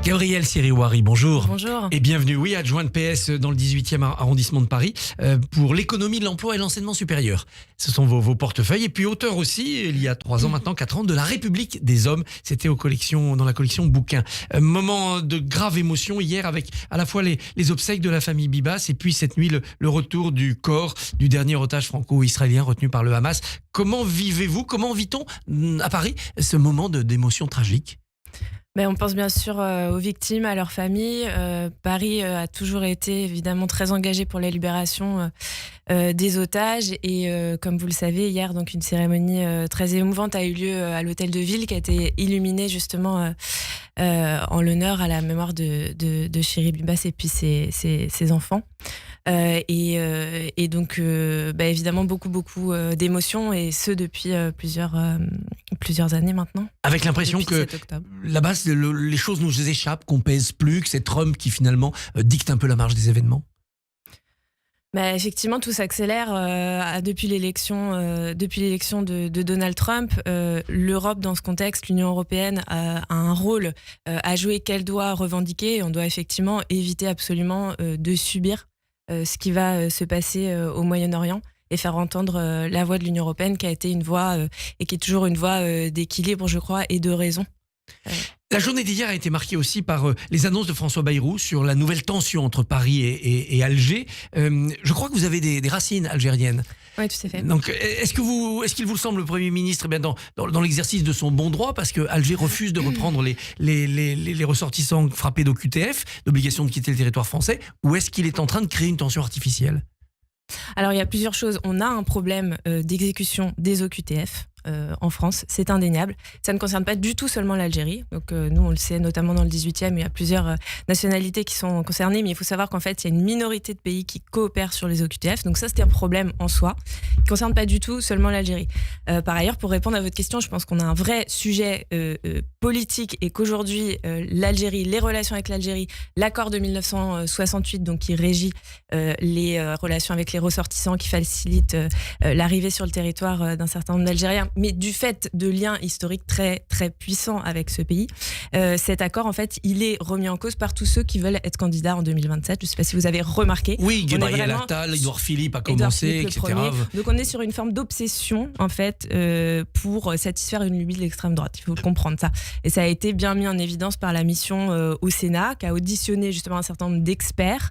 Gabrielle Siriwari, bonjour. Bonjour. Et bienvenue, oui, adjointe PS dans le 18e arrondissement de Paris pour l'économie de l'emploi et l'enseignement supérieur. Ce sont vos portefeuilles. Et puis auteur aussi, il y a 3 ans maintenant, 4 ans, de La République des hommes. C'était dans la collection Bouquins. Moment de grave émotion hier avec à la fois les obsèques de la famille Bibas et puis cette nuit le retour du corps du dernier otage franco-israélien retenu par le Hamas. Comment vivez-vous, comment vit-on à Paris ce moment d'émotion tragique ? On pense bien sûr aux victimes, à leurs familles. Paris a toujours été évidemment très engagé pour la libération des otages. Et comme vous le savez, hier, donc, une cérémonie très émouvante a eu lieu à l'hôtel de ville qui a été illuminée justement en l'honneur à la mémoire de Chéri Bibas et puis ses enfants. Et donc, évidemment, beaucoup d'émotions, et ce depuis plusieurs années maintenant. Avec l'impression que là-bas, les choses nous échappent, qu'on pèse plus, que c'est Trump qui finalement dicte un peu la marche des événements. Effectivement, tout s'accélère depuis l'élection de Donald Trump. L'Europe, dans ce contexte, l'Union européenne a un rôle à jouer qu'elle doit revendiquer. On doit effectivement éviter absolument de subir ce qui va se passer au Moyen-Orient et faire entendre la voix de l'Union européenne qui a été une voix et qui est toujours une voix d'équilibre, je crois, et de raison. La journée d'hier a été marquée aussi par les annonces de François Bayrou sur la nouvelle tension entre Paris et Alger. Je crois que vous avez des racines algériennes. Oui, tout à fait. Donc, est-ce qu'il vous semble, le Premier ministre, dans l'exercice de son bon droit, parce que Alger refuse de reprendre les ressortissants frappés d'OQTF, d'obligation de quitter le territoire français, ou est-ce qu'il est en train de créer une tension artificielle ? Alors, il y a plusieurs choses. On a un problème d'exécution des OQTF en France, c'est indéniable. Ça ne concerne pas du tout seulement l'Algérie. Donc, nous, on le sait, notamment dans le 18e, il y a plusieurs nationalités qui sont concernées, mais il faut savoir qu'en fait, il y a une minorité de pays qui coopèrent sur les OQTF. Donc ça, c'était un problème en soi, qui ne concerne pas du tout seulement l'Algérie. Par ailleurs, pour répondre à votre question, je pense qu'on a un vrai sujet politique, et qu'aujourd'hui, l'Algérie, les relations avec l'Algérie, l'accord de 1968, donc qui régit les relations avec les ressortissants, qui facilite l'arrivée sur le territoire d'un certain nombre d'Algériens, mais du fait de liens historiques très, très puissants avec ce pays, cet accord, en fait, il est remis en cause par tous ceux qui veulent être candidats en 2027. Je ne sais pas si vous avez remarqué. Oui, Gabriel Attal, Édouard Philippe a commencé, etc. Donc on est sur une forme d'obsession, en fait, pour satisfaire une lubie de l'extrême droite. Il faut comprendre ça. Et ça a été bien mis en évidence par la mission au Sénat, qui a auditionné justement un certain nombre d'experts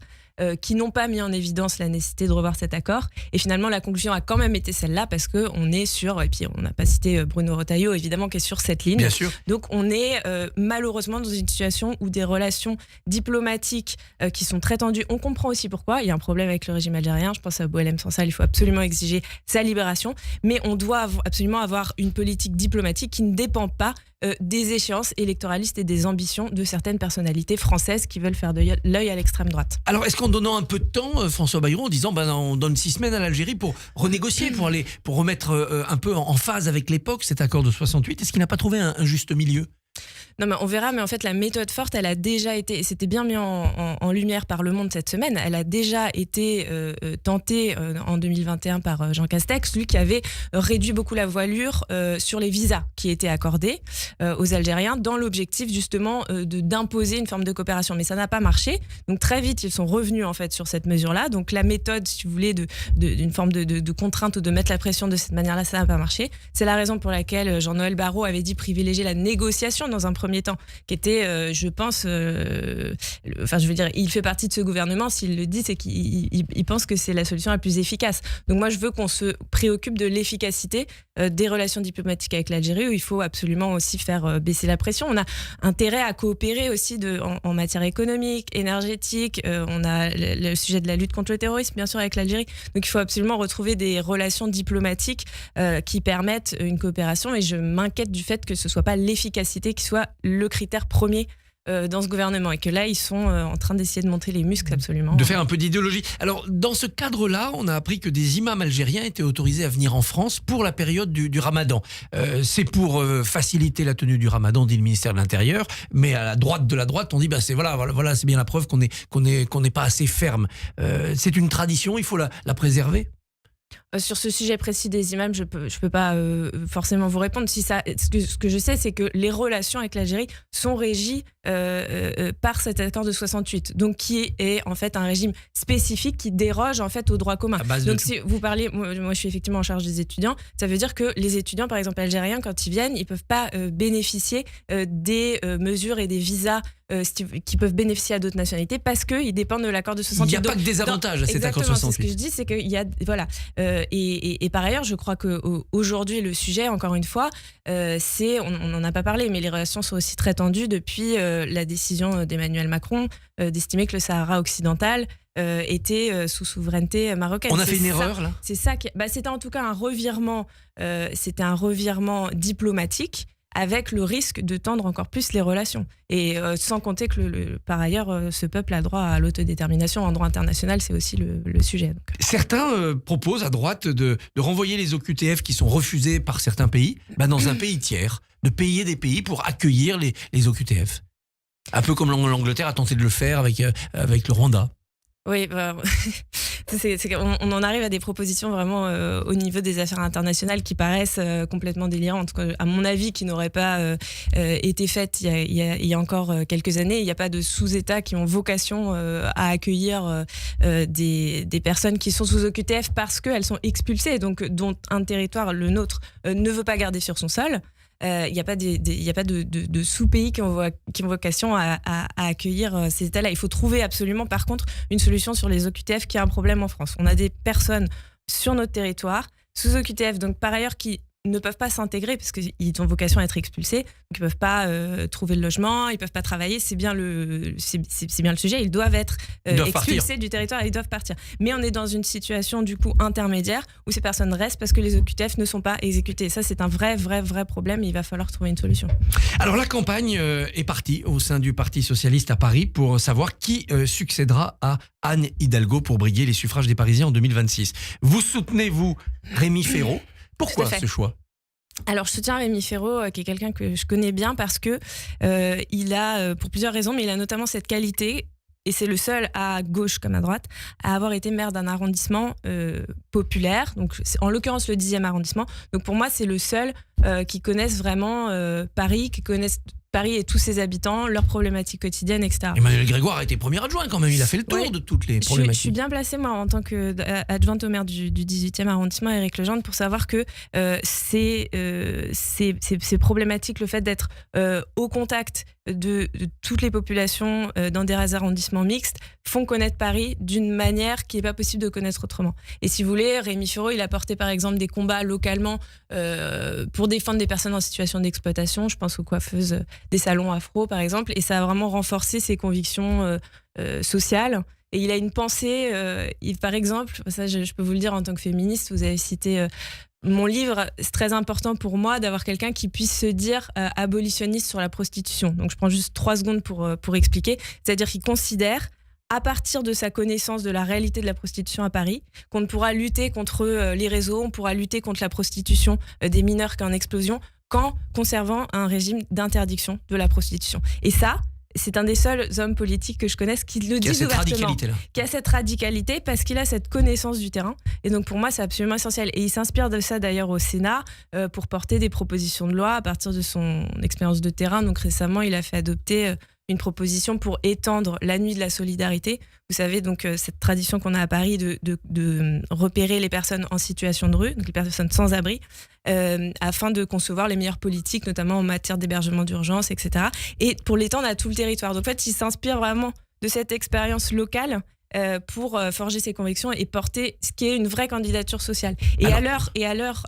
qui n'ont pas mis en évidence la nécessité de revoir cet accord. Et finalement, la conclusion a quand même été celle-là, parce qu'on est sur, et puis on n'a pas cité Bruno Retailleau, évidemment, qui est sur cette ligne. Bien sûr. Donc on est malheureusement dans une situation où des relations diplomatiques qui sont très tendues. On comprend aussi pourquoi. Il y a un problème avec le régime algérien. Je pense à Boualem Sansal, il faut absolument exiger sa libération. Mais on doit absolument avoir une politique diplomatique qui ne dépend pas des échéances électoralistes et des ambitions de certaines personnalités françaises qui veulent faire de l'œil à l'extrême droite. Alors, est-ce qu'en donnant un peu de temps, François Bayrou, en disant on donne 6 semaines à l'Algérie pour renégocier, pour remettre un peu en phase avec l'époque, cet accord de 68, est-ce qu'il n'a pas trouvé un juste milieu ? Non, mais on verra, mais en fait, la méthode forte, elle a déjà été, et c'était bien mis en lumière par Le Monde cette semaine, elle a déjà été tentée en 2021 par Jean Castex, lui qui avait réduit beaucoup la voilure sur les visas qui étaient accordés aux Algériens, dans l'objectif justement d'imposer une forme de coopération. Mais ça n'a pas marché, donc très vite, ils sont revenus en fait sur cette mesure-là. Donc la méthode, si vous voulez, d'une forme de contrainte ou de mettre la pression de cette manière-là, ça n'a pas marché. C'est la raison pour laquelle Jean-Noël Barrot avait dit privilégier la négociation dans un premier temps, qui était, je pense, il fait partie de ce gouvernement. S'il le dit, c'est qu'il pense que c'est la solution la plus efficace. Donc moi, je veux qu'on se préoccupe de l'efficacité des relations diplomatiques avec l'Algérie, où il faut absolument aussi faire baisser la pression. On a intérêt à coopérer aussi en matière économique, énergétique. On a le sujet de la lutte contre le terrorisme, bien sûr, avec l'Algérie. Donc il faut absolument retrouver des relations diplomatiques qui permettent une coopération. Et je m'inquiète du fait que ce soit pas l'efficacité qui soit le critère premier dans ce gouvernement, et que là ils sont en train d'essayer de monter les muscles absolument. De faire un peu d'idéologie. Alors dans ce cadre-là, on a appris que des imams algériens étaient autorisés à venir en France pour la période du Ramadan. C'est pour faciliter la tenue du Ramadan, dit le ministère de l'Intérieur, mais à la droite de la droite, on dit c'est c'est bien la preuve qu'on n'est pas assez ferme. C'est une tradition, il faut la préserver. Sur ce sujet précis des imams, je peux pas forcément vous répondre. Ce que je sais, c'est que les relations avec l'Algérie sont régies par cet accord de 68, donc qui est en fait un régime spécifique qui déroge en fait au droit commun. Donc si vous parlez, moi je suis effectivement en charge des étudiants, ça veut dire que les étudiants, par exemple algériens, quand ils viennent, ils peuvent pas bénéficier des mesures et des visas qui peuvent bénéficier à d'autres nationalités parce qu'ils dépendent de l'accord de 68. Il n'y a pas que des avantages à cet accord 68. C'est ce que je dis, c'est qu'il y a voilà. Et par ailleurs, je crois qu'aujourd'hui le sujet, encore une fois, on n'en a pas parlé, mais les relations sont aussi très tendues depuis la décision d'Emmanuel Macron d'estimer que le Sahara occidental était sous souveraineté marocaine. On a fait une erreur là. C'est ça. C'était en tout cas un revirement. C'était un revirement diplomatique, avec le risque de tendre encore plus les relations. Et sans compter que, par ailleurs, ce peuple a droit à l'autodétermination en droit international, c'est aussi le sujet. Donc. Certains proposent à droite de renvoyer les OQTF qui sont refusés par certains pays dans un pays tiers, de payer des pays pour accueillir les OQTF. Un peu comme l'Angleterre a tenté de le faire avec le Rwanda. Oui, on en arrive à des propositions vraiment au niveau des affaires internationales qui paraissent complètement délirantes. À mon avis, qui n'auraient pas été faites il y a encore quelques années. Il n'y a pas de sous-États qui ont vocation à accueillir des personnes qui sont sous OQTF parce qu'elles sont expulsées, donc dont un territoire, le nôtre, ne veut pas garder sur son sol. Il n'y a pas de sous-pays qui ont vocation à accueillir ces États-là. Il faut trouver absolument, par contre, une solution sur les OQTF qui a un problème en France. On a des personnes sur notre territoire, sous OQTF, donc par ailleurs, qui ne peuvent pas s'intégrer parce qu'ils ont vocation à être expulsés, donc ils ne peuvent pas trouver de logement, ils ne peuvent pas travailler, c'est bien le sujet, ils doivent être expulsés du territoire et ils doivent partir. Mais on est dans une situation du coup intermédiaire où ces personnes restent parce que les OQTF ne sont pas exécutés. Ça, c'est un vrai problème et il va falloir trouver une solution. Alors la campagne est partie au sein du Parti Socialiste à Paris pour savoir qui succédera à Anne Hidalgo pour briguer les suffrages des Parisiens en 2026. Vous soutenez, vous, Rémi Féraud. Pourquoi ce choix ? Alors, je soutiens Rémi Féraud, qui est quelqu'un que je connais bien parce que il a, pour plusieurs raisons, mais il a notamment cette qualité, et c'est le seul à gauche comme à droite, à avoir été maire d'un arrondissement populaire, donc en l'occurrence le 10e arrondissement. Donc pour moi, c'est le seul qui connaisse vraiment Paris, qui connaisse Paris et tous ses habitants, leurs problématiques quotidiennes, etc. Emmanuel Grégoire a été premier adjoint quand même, il a fait le tour de toutes les problématiques. Je suis bien placée, moi, en tant qu'adjointe au maire du 18e arrondissement, Éric Legendre, pour savoir que ces problématiques, le fait d'être au contact de toutes les populations dans des arrondissements mixtes, font connaître Paris d'une manière qui n'est pas possible de connaître autrement. Et si vous voulez, Rémi Féraud, il a porté par exemple des combats localement pour défendre des personnes en situation d'exploitation. Je pense aux coiffeuses des salons afro, par exemple, et ça a vraiment renforcé ses convictions sociales. Et il a une pensée, par exemple, ça je peux vous le dire en tant que féministe, vous avez cité mon livre, c'est très important pour moi d'avoir quelqu'un qui puisse se dire abolitionniste sur la prostitution. Donc je prends juste 3 secondes pour expliquer. C'est-à-dire qu'il considère, à partir de sa connaissance de la réalité de la prostitution à Paris, qu'on ne pourra lutter contre les réseaux, on pourra lutter contre la prostitution des mineurs qui est en explosion, qu'en conservant un régime d'interdiction de la prostitution. Et ça, c'est un des seuls hommes politiques que je connaisse qui le disent ouvertement. Qui a cette radicalité parce qu'il a cette connaissance du terrain. Et donc pour moi, c'est absolument essentiel. Et il s'inspire de ça d'ailleurs au Sénat pour porter des propositions de loi à partir de son expérience de terrain. Donc récemment, il a fait adopter une proposition pour étendre la nuit de la solidarité. Vous savez, donc cette tradition qu'on a à Paris de repérer les personnes en situation de rue, donc les personnes sans abri, afin de concevoir les meilleures politiques, notamment en matière d'hébergement d'urgence, etc. Et pour l'étendre à tout le territoire. Donc en fait, il s'inspire vraiment de cette expérience locale pour forger ses convictions et porter ce qui est une vraie candidature sociale. Et à l'heure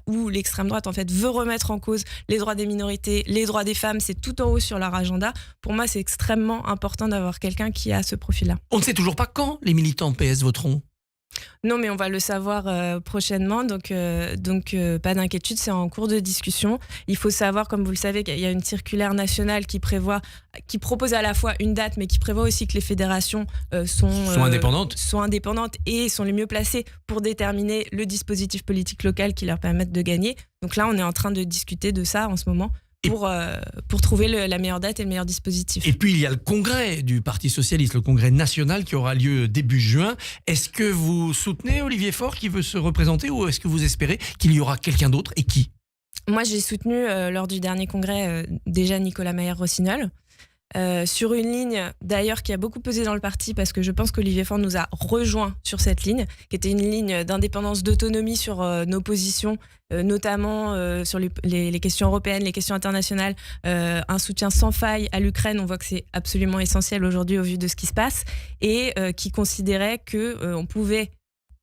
où l'extrême droite en fait veut remettre en cause les droits des minorités, les droits des femmes, c'est tout en haut sur leur agenda. Pour moi, c'est extrêmement important d'avoir quelqu'un qui a ce profil-là. On ne sait toujours pas quand les militants PS voteront. Non, mais on va le savoir prochainement, donc pas d'inquiétude, c'est en cours de discussion. Il faut savoir, comme vous le savez, qu'il y a une circulaire nationale qui propose à la fois une date, mais qui prévoit aussi que les fédérations sont indépendantes et sont les mieux placées pour déterminer le dispositif politique local qui leur permette de gagner. Donc là, on est en train de discuter de ça en ce moment pour trouver la meilleure date et le meilleur dispositif. Et puis il y a le congrès du Parti Socialiste, le congrès national qui aura lieu début juin. Est-ce que vous soutenez Olivier Faure qui veut se représenter ou est-ce que vous espérez qu'il y aura quelqu'un d'autre et qui ? Moi, j'ai soutenu lors du dernier congrès déjà Nicolas Mayer-Rossignol. Sur une ligne d'ailleurs qui a beaucoup pesé dans le parti parce que je pense qu'Olivier Faure nous a rejoint sur cette ligne qui était une ligne d'indépendance, d'autonomie sur nos positions, notamment sur les questions européennes, les questions internationales, un soutien sans faille à l'Ukraine. On voit que c'est absolument essentiel aujourd'hui au vu de ce qui se passe et qui considérait qu'on pouvait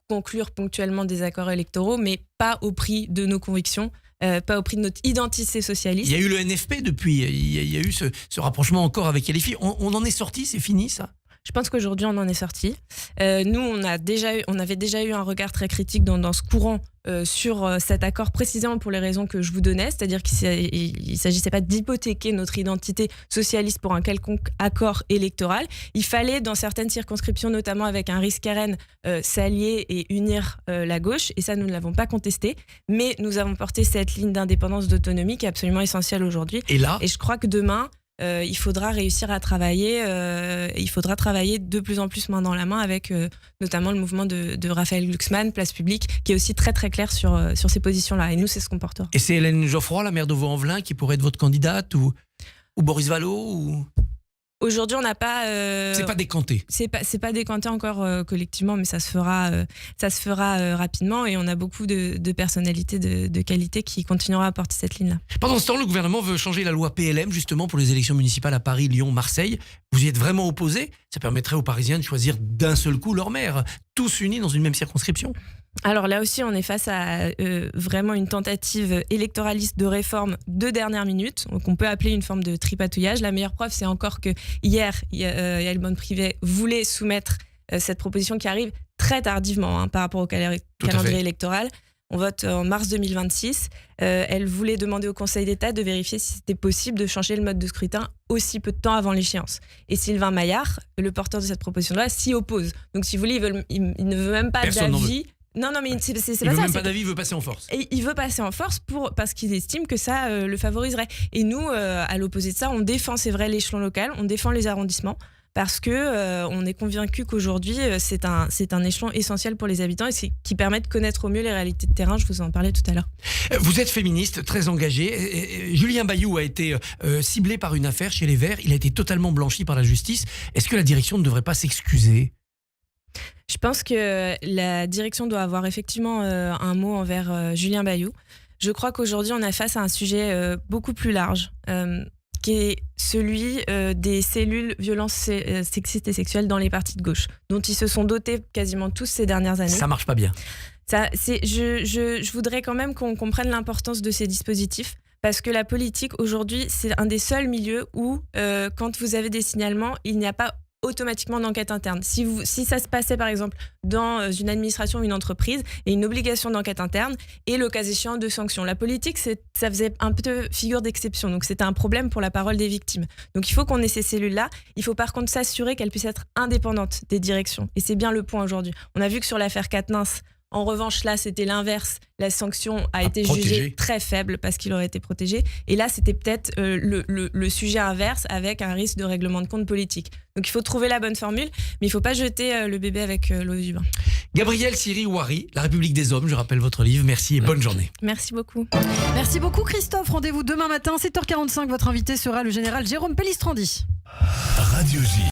conclure ponctuellement des accords électoraux mais pas au prix de nos convictions. Pas au prix de notre identité socialiste. Il y a eu le NFP depuis, il y a eu ce rapprochement encore avec LFI. On en est sorti, c'est fini ça ? Je pense qu'aujourd'hui on en est sorti. Nous on avait déjà eu un regard très critique dans ce courant sur cet accord précisément pour les raisons que je vous donnais, c'est-à-dire qu'il ne s'agissait pas d'hypothéquer notre identité socialiste pour un quelconque accord électoral. Il fallait dans certaines circonscriptions, notamment avec un risque RN, s'allier et unir la gauche et ça nous ne l'avons pas contesté, mais nous avons porté cette ligne d'indépendance, d'autonomie qui est absolument essentielle aujourd'hui. Et je crois que demain il faudra réussir à travailler, il faudra travailler de plus en plus main dans la main avec notamment le mouvement de Raphaël Glucksmann, Place Publique, qui est aussi très très clair sur ces positions-là. Et nous, c'est ce qu'on portera. Et c'est Hélène Geoffroy, la maire de Vaux-en-Velin, qui pourrait être votre candidate ou Boris Vallaud ou... Aujourd'hui, on n'a pas. C'est pas décanté. C'est pas décanté encore collectivement, mais ça se fera rapidement. Et on a beaucoup de personnalités de qualité qui continueront à porter cette ligne-là. Pendant ce temps, le gouvernement veut changer la loi PLM justement pour les élections municipales à Paris, Lyon, Marseille. Vous y êtes vraiment opposé ? Ça permettrait aux Parisiens de choisir d'un seul coup leur maire, tous unis dans une même circonscription. Alors là aussi, on est face à vraiment une tentative électoraliste de réforme de dernière minute, donc on peut appeler une forme de tripatouillage. La meilleure preuve, c'est encore que hier, Yael Braun-Pivet voulait soumettre cette proposition qui arrive très tardivement par rapport au calendrier électoral. On vote en mars 2026. Elle voulait demander au Conseil d'État de vérifier si c'était possible de changer le mode de scrutin aussi peu de temps avant l'échéance. Et Sylvain Maillard, le porteur de cette proposition-là, s'y oppose. Donc si vous voulez, il ne veut même pas d'avis. Non, mais c'est pas ça. Il veut même pas d'avis, il veut passer en force. Et il veut passer en force parce qu'il estime que ça le favoriserait. Et nous, à l'opposé de ça, on défend, c'est vrai, l'échelon local, on défend les arrondissements parce que on est convaincu qu'aujourd'hui, c'est un échelon essentiel pour les habitants et qui permet de connaître au mieux les réalités de terrain. Je vous en parlais tout à l'heure. Vous êtes féministe, très engagée. Julien Bayou a été ciblé par une affaire chez les Verts. Il a été totalement blanchi par la justice. Est-ce que la direction ne devrait pas s'excuser ? Je pense que la direction doit avoir effectivement un mot envers Julien Bayou. Je crois qu'aujourd'hui, on est face à un sujet beaucoup plus large, qui est celui des cellules violences sexistes et sexuelles dans les partis de gauche, dont ils se sont dotés quasiment tous ces dernières années. Ça marche pas bien. Je voudrais quand même qu'on comprenne l'importance de ces dispositifs. Parce que la politique, aujourd'hui, c'est un des seuls milieux où, quand vous avez des signalements, il n'y a pas automatiquement d'enquête interne. Si ça se passait par exemple dans une administration ou une entreprise, il y a une obligation d'enquête interne et le cas échéant de sanctions. La politique, ça faisait un peu figure d'exception, donc c'était un problème pour la parole des victimes. Donc il faut qu'on ait ces cellules-là, il faut par contre s'assurer qu'elles puissent être indépendantes des directions. Et c'est bien le point aujourd'hui. On a vu que sur l'affaire Quatennens, en revanche, là, c'était l'inverse. La sanction a été jugée très faible parce qu'il aurait été protégé. Et là, c'était peut-être le sujet inverse avec un risque de règlement de compte politique. Donc, il faut trouver la bonne formule, mais il ne faut pas jeter le bébé avec l'eau du bain. Gabrielle Siri-Ouari, La République des Hommes, je rappelle votre livre. Merci et bonne journée. Merci beaucoup. Merci beaucoup, Christophe. Rendez-vous demain matin, 7h45. Votre invité sera le général Jérôme Pellistrandi. Radio J.